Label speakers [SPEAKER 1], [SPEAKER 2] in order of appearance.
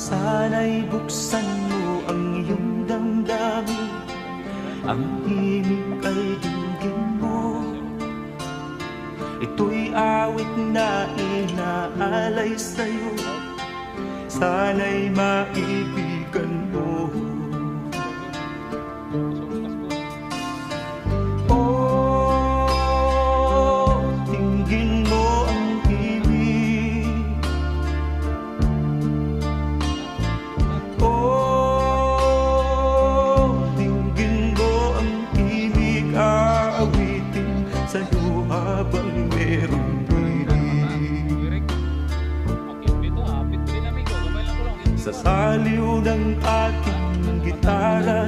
[SPEAKER 1] Sana'y buksan mo ang iyong damdamin, ang himig ay dinggin mo. Ito'y awit na inaalay sa'yo, sana'y maibigan mo. Oh, dinggin mo ang himig. Oh, dinggin mo ang himig. Aawitin sa'yo habang merong himig. Sa saliw ng aking gitara,